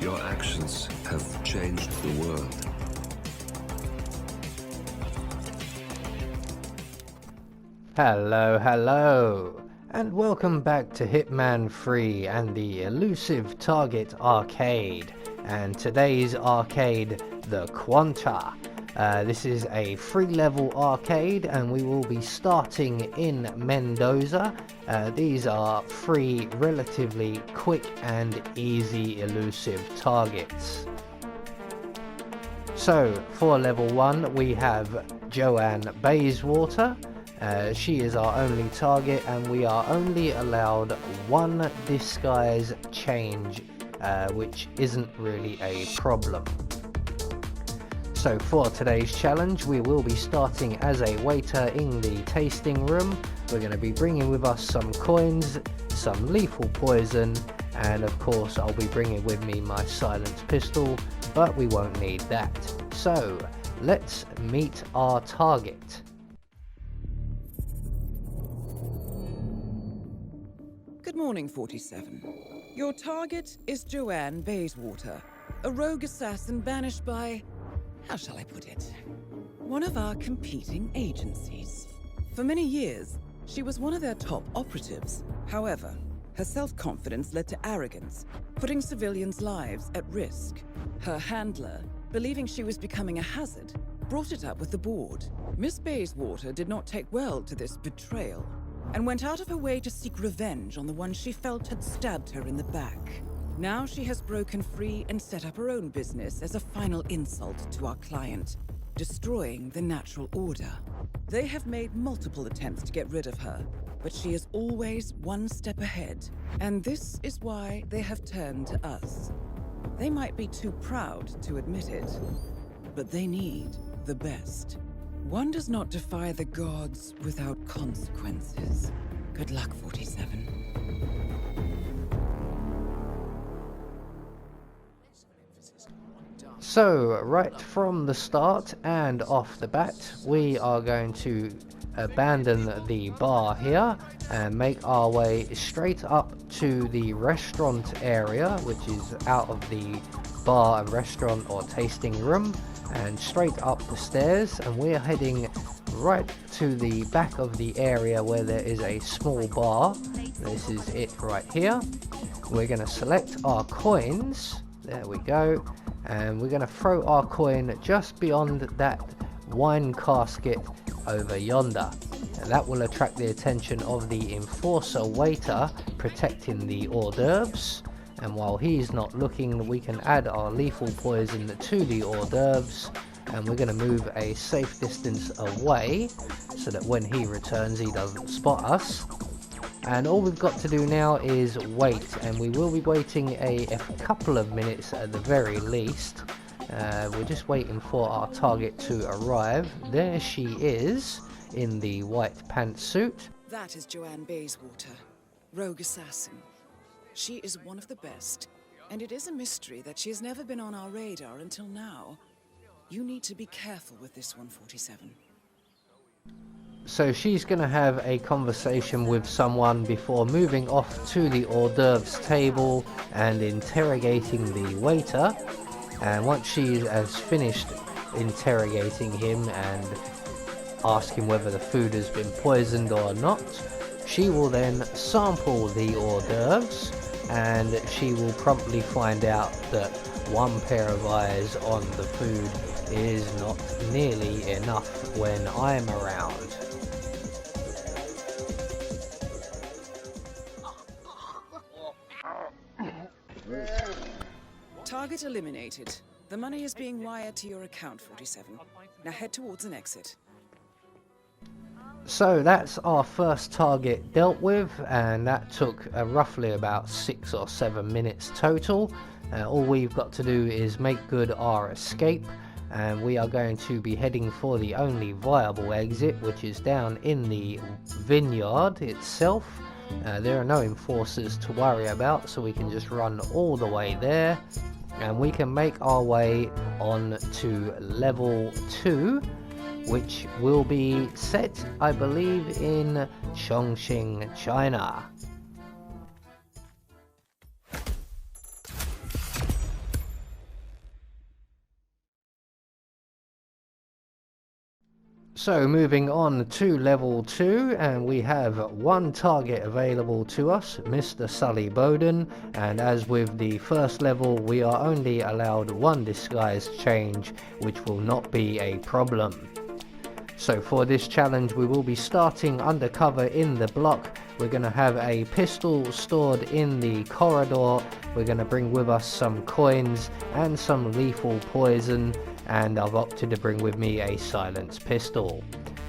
Your actions have changed the world. Hello, and welcome back to Hitman 3 and the Elusive Target Arcade. And today's arcade, the Quanta. This is a 3-level arcade, and we will be starting in Mendoza. These are 3 relatively quick and easy elusive targets. So, for level 1, we have Joanne Bayswater. She is our only target, and we are only allowed 1 disguise change, which isn't really a problem. So for today's challenge, we will be starting as a waiter in the tasting room. We're going to be bringing with us some coins, some lethal poison, and of course I'll be bringing with me my silenced pistol, but we won't need that. So let's meet our target. Good morning, 47. Your target is Joanne Bayswater, a rogue assassin banished by, how shall I put it, one of our competing agencies. For many years, she was one of their top operatives. However, her self-confidence led to arrogance, putting civilians' lives at risk. Her handler, believing she was becoming a hazard, brought it up with the board. Miss Bayswater did not take well to this betrayal, and went out of her way to seek revenge on the one she felt had stabbed her in the back. Now she has broken free and set up her own business as a final insult to our client, destroying the natural order. They have made multiple attempts to get rid of her, but she is always one step ahead, and this is why they have turned to us. They might be too proud to admit it, but they need the best. One does not defy the gods without consequences. Good luck, 47. So, right from the start and off the bat, we are going to abandon the bar here and make our way straight up to the restaurant area, which is out of the bar and restaurant or tasting room, and straight up the stairs, and we're heading right to the back of the area where there is a small bar. This is it right here. We're going to select our coins, there we go, and we're going to throw our coin just beyond that wine casket over yonder, and that will attract the attention of the enforcer waiter protecting the hors d'oeuvres. And while he's not looking, we can add our lethal poison to the hors d'oeuvres, and we're going to move a safe distance away so that when he returns he doesn't spot us. And all we've got to do now is wait, and we will be waiting a couple of minutes at the very least. We're just waiting for our target to arrive. There she is in the white pantsuit. That is Joanne Bayswater, rogue assassin. She is one of the best, and it is a mystery that she has never been on our radar until now. You need to be careful with this one, 47. So she's going to have a conversation with someone before moving off to the hors d'oeuvres table and interrogating the waiter. And once she has finished interrogating him and asking whether the food has been poisoned or not, she will then sample the hors d'oeuvres, and she will promptly find out that one pair of eyes on the food is not nearly enough when I'm around. Target eliminated. The money is being wired to your account, 47. Now head towards an exit. So that's our first target dealt with, and that took roughly about 6 or 7 minutes total. All we've got to do is make good our escape, and we are going to be heading for the only viable exit, which is down in the vineyard itself. There are no enforcers to worry about, so we can just run all the way there, and we can make our way on to level 2, which will be set, I believe, in Chongqing, China. So moving on to level 2, and we have one target available to us, Mr. Sully Bowden, and as with the first level we are only allowed one disguise change, which will not be a problem. So for this challenge we will be starting undercover in the block. We're going to have a pistol stored in the corridor. We're going to bring with us some coins and some lethal poison, and I've opted to bring with me a silenced pistol.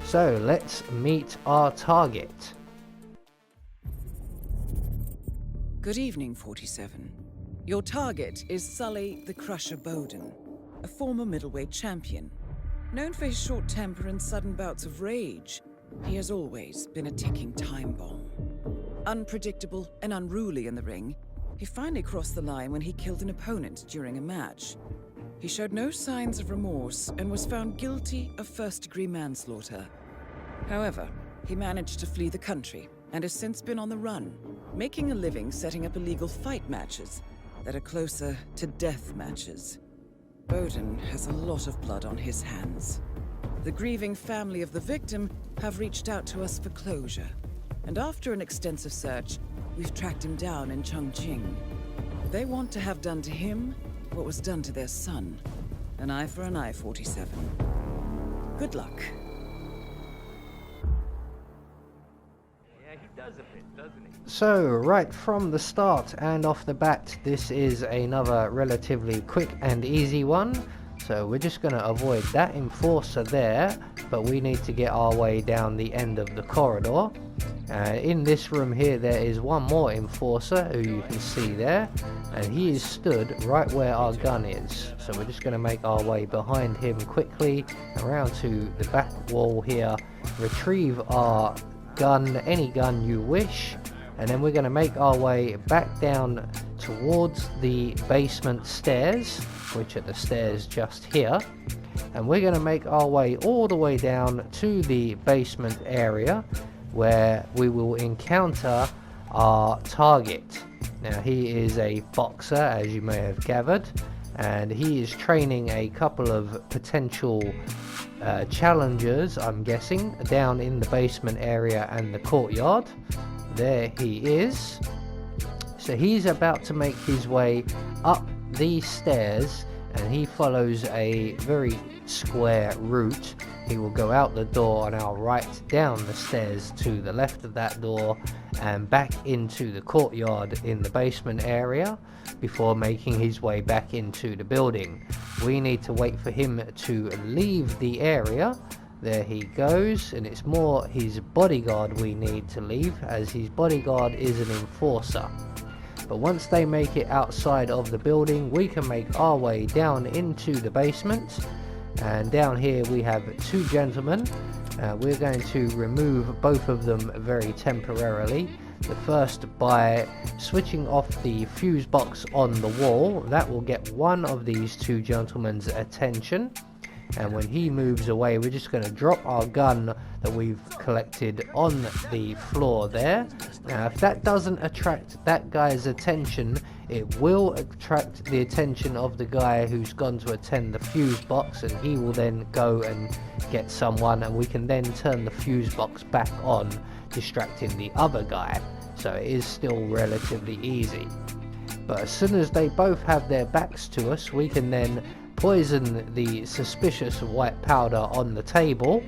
So let's meet our target. Good evening, 47. Your target is Sully the Crusher Bowden, a former middleweight champion. Known for his short temper and sudden bouts of rage, he has always been a ticking time bomb. Unpredictable and unruly in the ring, he finally crossed the line when he killed an opponent during a match. He showed no signs of remorse and was found guilty of first-degree manslaughter. However, he managed to flee the country and has since been on the run, making a living setting up illegal fight matches that are closer to death matches. Bowden has a lot of blood on his hands. The grieving family of the victim have reached out to us for closure, and after an extensive search, we've tracked him down in Chongqing. They want to have done to him what was done to their son. An eye for an eye, 47. Good luck. Yeah, he does a bit, doesn't he? So right from the start and off the bat, this is another relatively quick and easy one. So we're just going to avoid that enforcer there, but we need to get our way down the end of the corridor. In this room here there is one more enforcer who you can see there, and he is stood right where our gun is. So we're just going to make our way behind him quickly around to the back wall here, retrieve our gun, any gun you wish, and then we're going to make our way back down towards the basement stairs, which are the stairs just here, and we're going to make our way all the way down to the basement area where we will encounter our target. Now he is a boxer, as you may have gathered, and he is training a couple of potential challengers, I'm guessing, down in the basement area and the courtyard. There he is. So he's about to make his way up these stairs, and he follows a very square route. He will go out the door on our right, down the stairs to the left of that door, and back into the courtyard in the basement area before making his way back into the building. We need to wait for him to leave the area. There he goes, and it's more his bodyguard we need to leave, as his bodyguard is an enforcer. But once they make it outside of the building, we can make our way down into the basement. And down here we have two gentlemen. We're going to remove both of them very temporarily. The first by switching off the fuse box on the wall. That will get one of these two gentlemen's attention. And when he moves away, we're just going to drop our gun that we've collected on the floor there. Now if that doesn't attract that guy's attention, it will attract the attention of the guy who's gone to attend the fuse box, and he will then go and get someone, and we can then turn the fuse box back on, distracting the other guy. So it is still relatively easy. But as soon as they both have their backs to us, we can then poison the suspicious white powder on the table,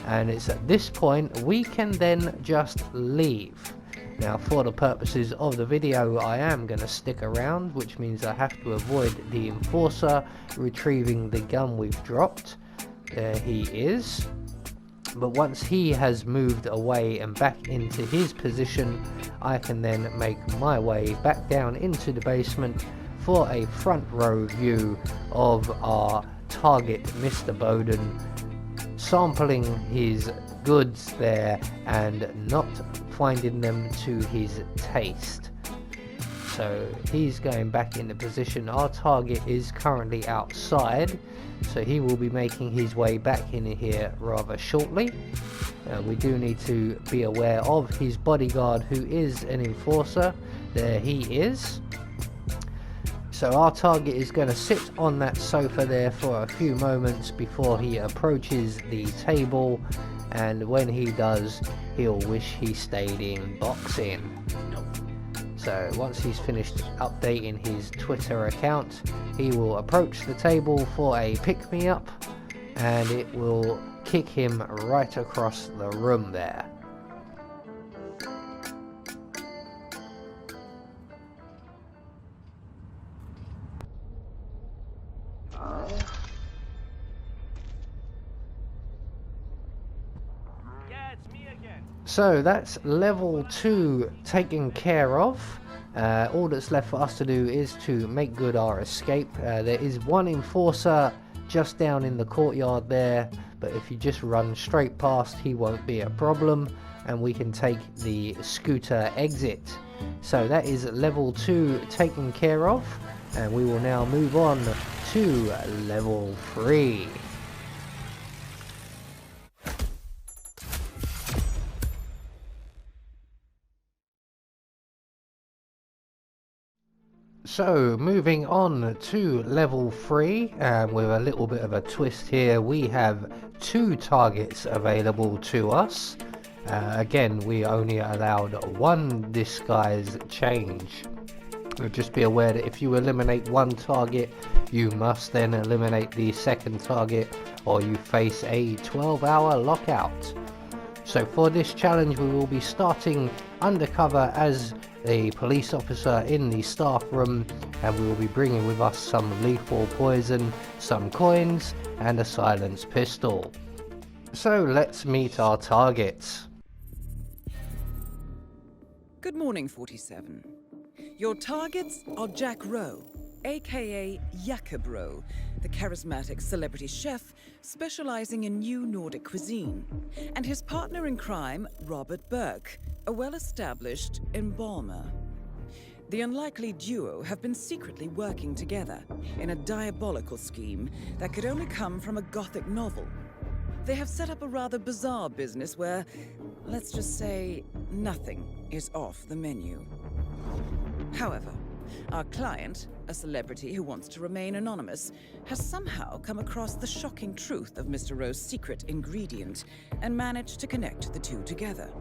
and it's at this point we can then just leave. Now for the purposes of the video I am going to stick around, which means I have to avoid the enforcer retrieving the gun we've dropped. There he is. But once he has moved away and back into his position, I can then make my way back down into the basement for a front row view of our target, Mr. Bowden, sampling his goods there and not finding them to his taste. So he's going back into position. Our target is currently outside, so he will be making his way back in here rather shortly. We do need to be aware of his bodyguard, who is an enforcer. There he is. So our target is going to sit on that sofa there for a few moments before he approaches the table, and when he does, he'll wish he stayed in boxing. So once he's finished updating his Twitter account, he will approach the table for a pick-me-up, and it will kick him right across the room there. Yeah, it's me again. So that's level 2 taken care of. All that's left for us to do is to make good our escape. There is one enforcer just down in the courtyard there, but if you just run straight past, he won't be a problem, and we can take the scooter exit. So that is level 2 taken care of, and we will now move on to level 3. So moving on to level 3, with a little bit of a twist here, we have 2 targets available to us. Again, we only allowed 1 disguise change. Just be aware that if you eliminate 1 target, you must then eliminate the second target, or you face a 12-hour lockout. So for this challenge, we will be starting undercover as a police officer in the staff room, and we will be bringing with us some lethal poison, some coins, and a silenced pistol. So let's meet our targets. Good morning, 47. Your targets are Jack Rowe, aka Jakob Rowe, the charismatic celebrity chef specializing in new Nordic cuisine, and his partner in crime, Robert Burke, a well-established embalmer. The unlikely duo have been secretly working together in a diabolical scheme that could only come from a Gothic novel. They have set up a rather bizarre business where, let's just say, nothing is off the menu. However, our client, a celebrity who wants to remain anonymous, has somehow come across the shocking truth of Mr. Rowe's secret ingredient and managed to connect the two together.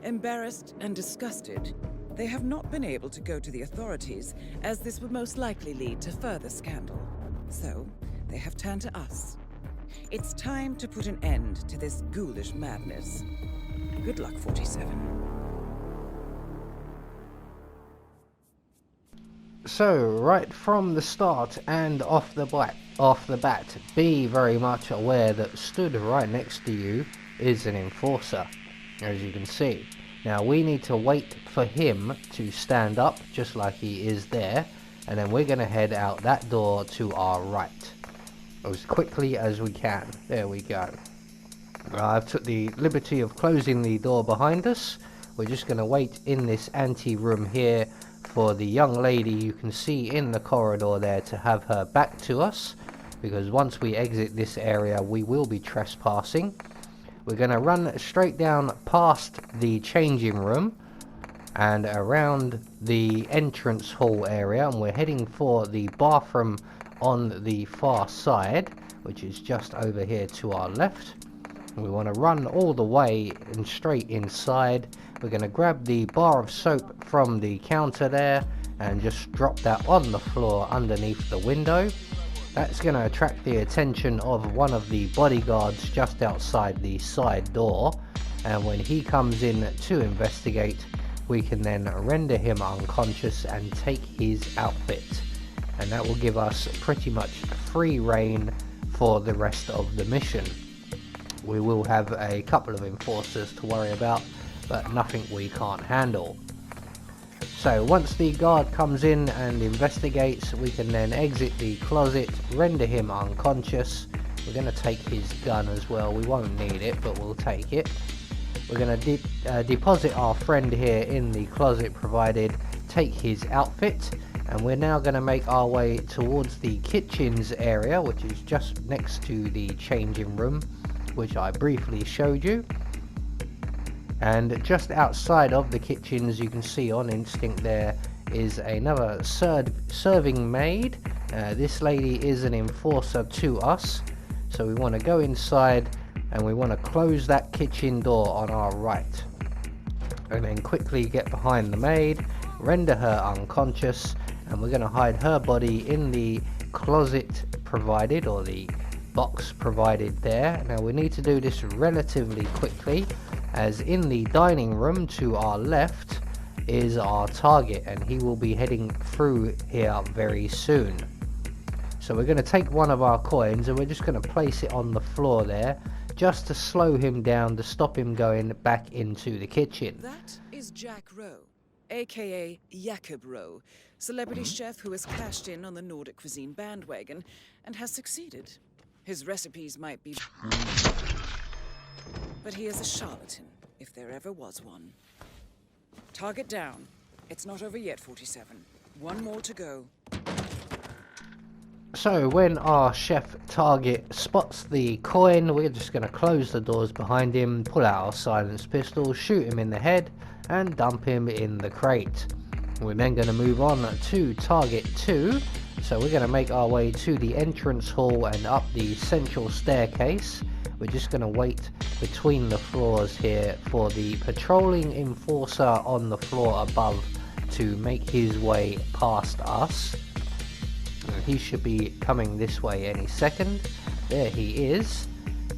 Embarrassed and disgusted, they have not been able to go to the authorities, as this would most likely lead to further scandal. So, they have turned to us. It's time to put an end to this ghoulish madness. Good luck, 47. So right from the start and off the bat, be very much aware that stood right next to you is an enforcer, as you can see. Now we need to wait for him to stand up just like he is there, and then we're going to head out that door to our right as quickly as we can. There we go. I've took the liberty of closing the door behind us. We're just going to wait in this ante-room here for the young lady you can see in the corridor there to have her back to us, because once we exit this area we will be trespassing. We're going to run straight down past the changing room and around the entrance hall area, and we're heading for the bathroom on the far side, which is just over here to our left. We want to run all the way and straight inside. We're going to grab the bar of soap from the counter there and just drop that on the floor underneath the window. That's going to attract the attention of one of the bodyguards just outside the side door, and when he comes in to investigate, we can then render him unconscious and take his outfit, and that will give us pretty much free reign for the rest of the mission. We will have a couple of enforcers to worry about, but nothing we can't handle. So once the guard comes in and investigates, we can then exit the closet, render him unconscious. We're going to take his gun as well. We won't need it, but we'll take it. We're going to deposit our friend here in the closet provided, take his outfit, and we're now going to make our way towards the kitchens area, which is just next to the changing room, which I briefly showed you. And just outside of the kitchens, you can see on instinct there is another serving maid. This lady is an enforcer to us, so we want to go inside and we want to close that kitchen door on our right, and then quickly get behind the maid, render her unconscious, and we're going to hide her body in the closet provided, or the box provided there. Now we need to do this relatively quickly, as in the dining room to our left is our target, and he will be heading through here very soon. So we're going to take one of our coins and we're just going to place it on the floor there, just to slow him down, to stop him going back into the kitchen. That is Jack Rowe, aka Jakob Rowe, celebrity chef who has cashed in on the Nordic cuisine bandwagon and has succeeded. His recipes might be, but he is a charlatan, if there ever was one. Target down. It's not over yet, 47. One more to go. So when our chef target spots the coin, we're just going to close the doors behind him, pull out our silenced pistol, shoot him in the head and dump him in the crate. We're then going to move on to target 2. So we're going to make our way to the entrance hall and up the central staircase. We're just going to wait between the floors here for the patrolling enforcer on the floor above to make his way past us. He should be coming this way any second. There he is.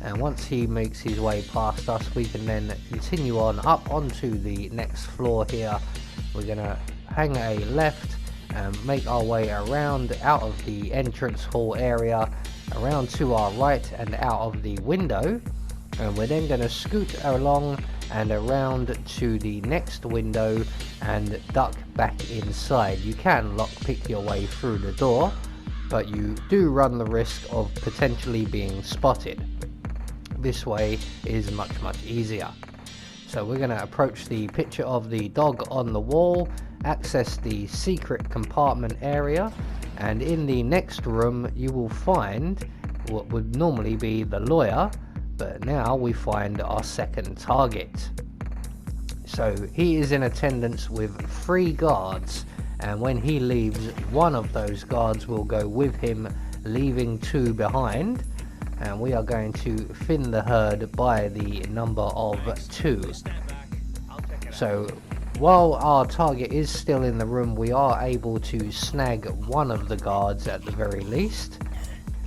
And once he makes his way past us, we can then continue on up onto the next floor here. We're going to hang a left and make our way around out of the entrance hall area, around to our right and out of the window. And we're then going to scoot along and around to the next window and duck back inside. You can lockpick your way through the door, but you do run the risk of potentially being spotted. This way is much easier. So we're going to approach the picture of the dog on the wall, access the secret compartment area, and in the next room you will find what would normally be the lawyer, but now we find our second target. So he is in attendance with 3 guards, and when he leaves, one of those guards will go with him, leaving 2 behind, and we are going to thin the herd by the number of 2. So while our target is still in the room, we are able to snag one of the guards at the very least.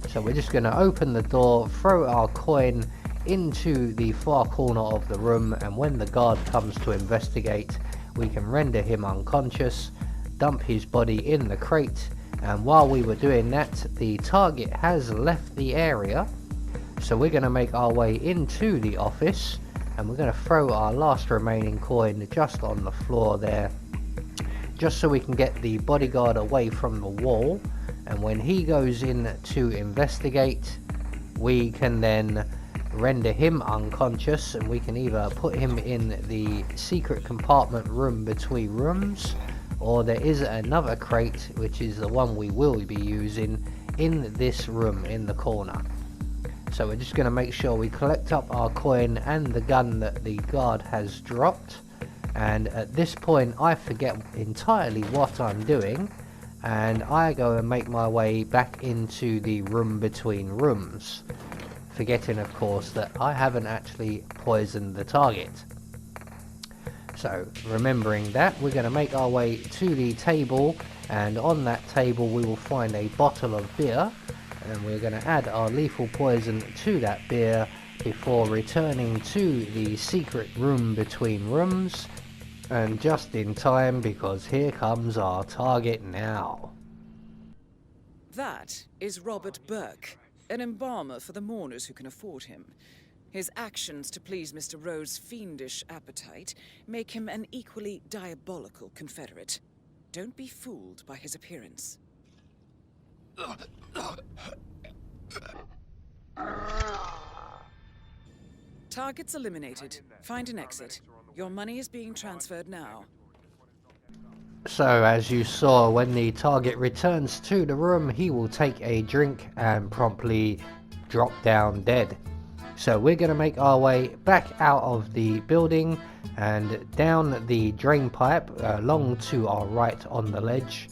So we're just going to open the door, throw our coin into the far corner of the room, and when the guard comes to investigate, we can render him unconscious, dump his body in the crate, and while we were doing that, the target has left the area. So we're going to make our way into the office, and we're going to throw our last remaining coin just on the floor there, just so we can get the bodyguard away from the wall. And when he goes in to investigate, we can then render him unconscious, and we can either put him in the secret compartment room between rooms, or there is another crate, which is the one we will be using in this room in the corner. So we're just going to make sure we collect up our coin and the gun that the guard has dropped, and at this point I forget entirely what I'm doing, and I go and make my way back into the room between rooms, forgetting of course that I haven't actually poisoned the target. So remembering that, we're going to make our way to the table, and on that table we will find a bottle of beer, and we're going to add our lethal poison to that beer before returning to the secret room between rooms, and just in time because here comes our target now. That is Robert Burke, an embalmer for the mourners who can afford him. His actions to please Mr. Rowe's fiendish appetite make him an equally diabolical confederate. Don't be fooled by his appearance. Targets eliminated. Find an exit. Your money is being transferred now. So as you saw, when the target returns to the room, he will take a drink and promptly drop down dead. So we're going to make our way back out of the building and down the drain pipe along to our right on the ledge,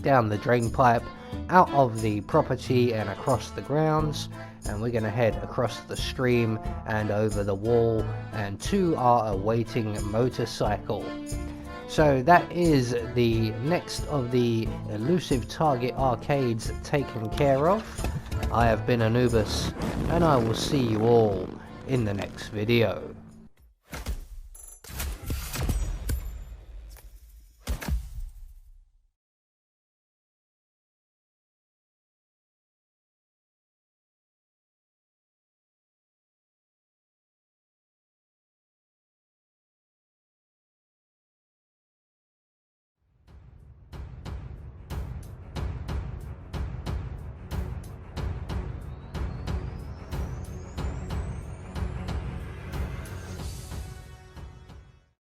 down the drain pipe, out of the property and across the grounds, and we're going to head across the stream and over the wall and to our awaiting motorcycle. So that is the next of the Elusive Target Arcades taken care of. I have been Anubis, and I will see you all in the next video.